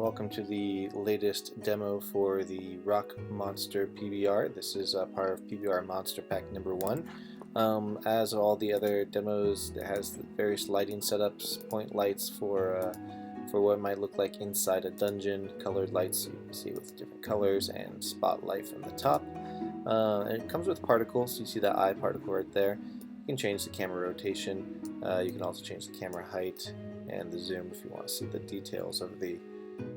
welcome to the latest demo for the Rock Monster PBR. This is part of PBR Monster Pack number 1. As all the other demos, it has various lighting setups, point lights for what it might look like inside a dungeon, colored lights so you can see with different colors, and spotlight from the top. And it comes with particles. You see that eye particle right there. You can change the camera rotation. You can also change the camera height and the zoom if you want to see the details of the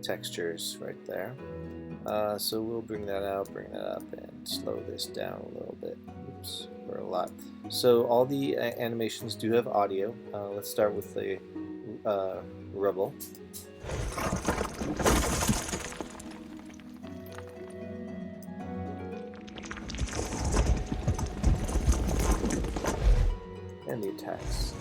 textures right there. So we'll bring that up, and slow this down a little bit. Oops, or a lot. So all the animations do have audio. Let's start with the rubble. And the attacks.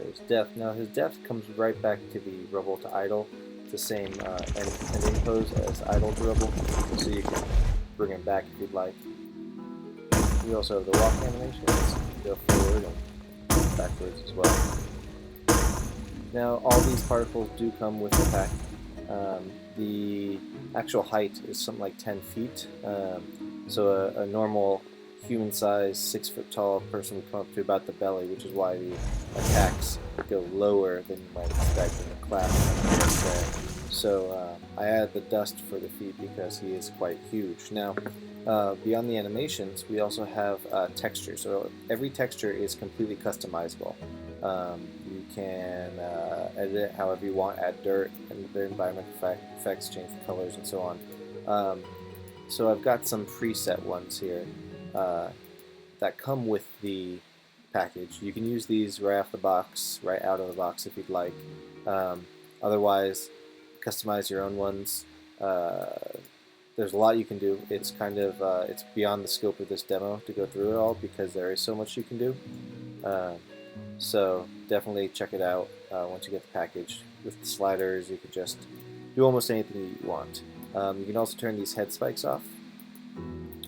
His death. Now his death comes right back to the rubble to idle. It's the same ending pose as idle to rubble, so you can bring him back if you'd like. We also have the walk animations, go forward and backwards as well. Now all these particles do come with the pack. The actual height is something like 10 feet, so a normal human-sized 6-foot tall person would come up to about the belly, which is why the attacks go lower than you might expect in the class. So I added the dust for the feet because he is quite huge. Now, beyond the animations, we also have textures. So every texture is completely customizable. You can edit it however you want, add dirt and their environmental effects, change the colors, and so on. So I've got some preset ones here that come with the package. You can use these right off the box, right out of the box if you'd like. Otherwise, customize your own ones. There's a lot you can do. It's kind of it's beyond the scope of this demo to go through it all because there is so much you can do. So definitely check it out once you get the package. With the sliders, you can just do almost anything you want. You can also turn these head spikes off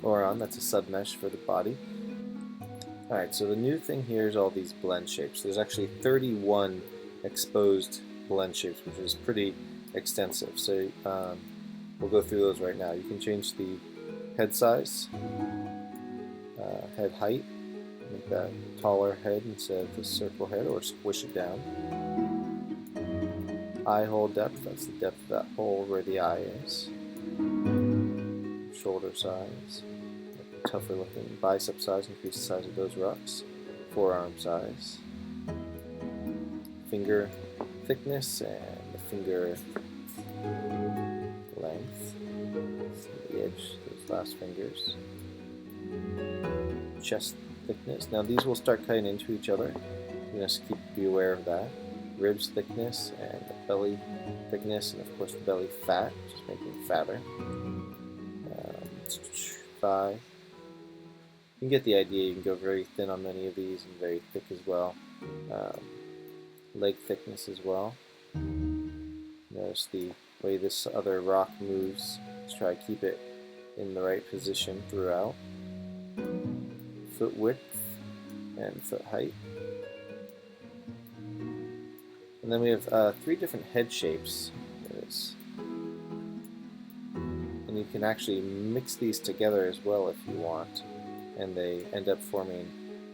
or on. That's a sub-mesh for the body. Alright, so the new thing here is all these blend shapes. There's actually 31 exposed blend shapes, which is pretty extensive. So we'll go through those right now. You can change the head size, head height, make that taller head instead of the circle head, or squish it down. Eye hole depth, that's the depth of that hole where the eye is. Shoulder size, tougher looking. Bicep size, increase the size of those rocks. Forearm size. Finger thickness and the finger length. The edge, those last fingers. Chest thickness. Now these will start cutting into each other. You just be aware of that. Ribs thickness and the belly thickness, and of course the belly fat, just making it fatter. Thigh. You can get the idea. You can go very thin on many of these and very thick as well. Leg thickness as well. Notice the way this other rock moves. Let's try to keep it in the right position throughout. Foot width and foot height. And then we have 3 different head shapes. And you can actually mix these together as well if you want, and they end up forming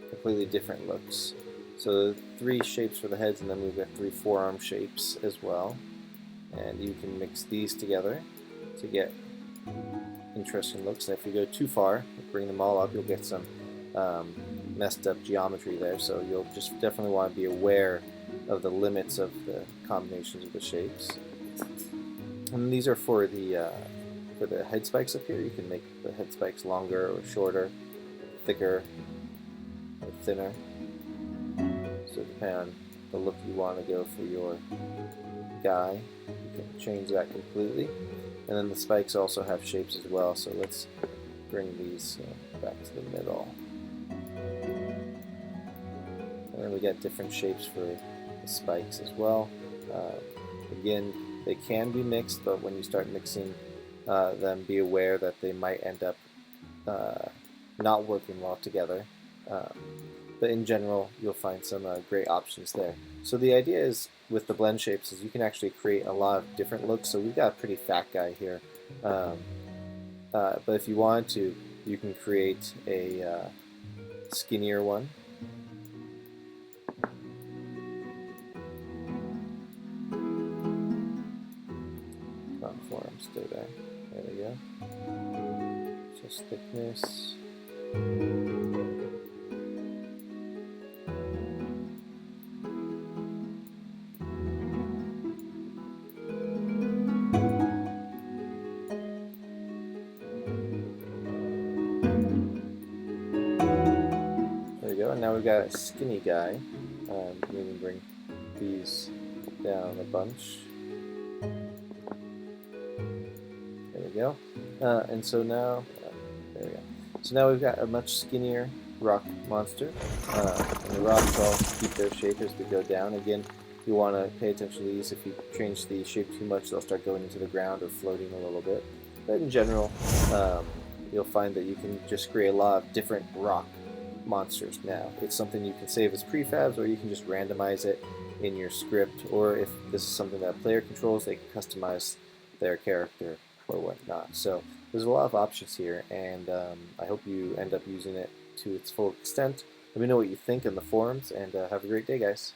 completely different looks. So 3 shapes for the heads, and then we've got 3 forearm shapes as well. And you can mix these together to get interesting looks. And if you go too far, bring them all up, you'll get some messed up geometry there. So you'll just definitely want to be aware of the limits of the combinations of the shapes. And these are for the head spikes up here. You can make the head spikes longer or shorter, thicker or thinner. So depending on the look you want to go for your guy. You can change that completely. And then the spikes also have shapes as well, so let's bring these back to the middle. And then we get different shapes for the spikes as well. Again, they can be mixed, but when you start mixing them, be aware that they might end up not working well together. But in general, you'll find some great options there. So the idea is with the blend shapes is you can actually create a lot of different looks. So we've got a pretty fat guy here. But if you wanted to, you can create a skinnier one. Form, stay there. There we go. Just thickness. There we go. And now we've got a skinny guy. We can bring these down a bunch. There we go. And so now, there we go. So now we've got a much skinnier rock monster. And the rocks all keep their shape as they go down. Again, you want to pay attention to these. If you change the shape too much, they'll start going into the ground or floating a little bit. But in general, you'll find that you can just create a lot of different rock monsters now. It's something you can save as prefabs, or you can just randomize it in your script, or if this is something that a player controls, they can customize their character or whatnot. So there's a lot of options here, and I hope you end up using it to its full extent. Let me know what you think in the forums, and have a great day, guys.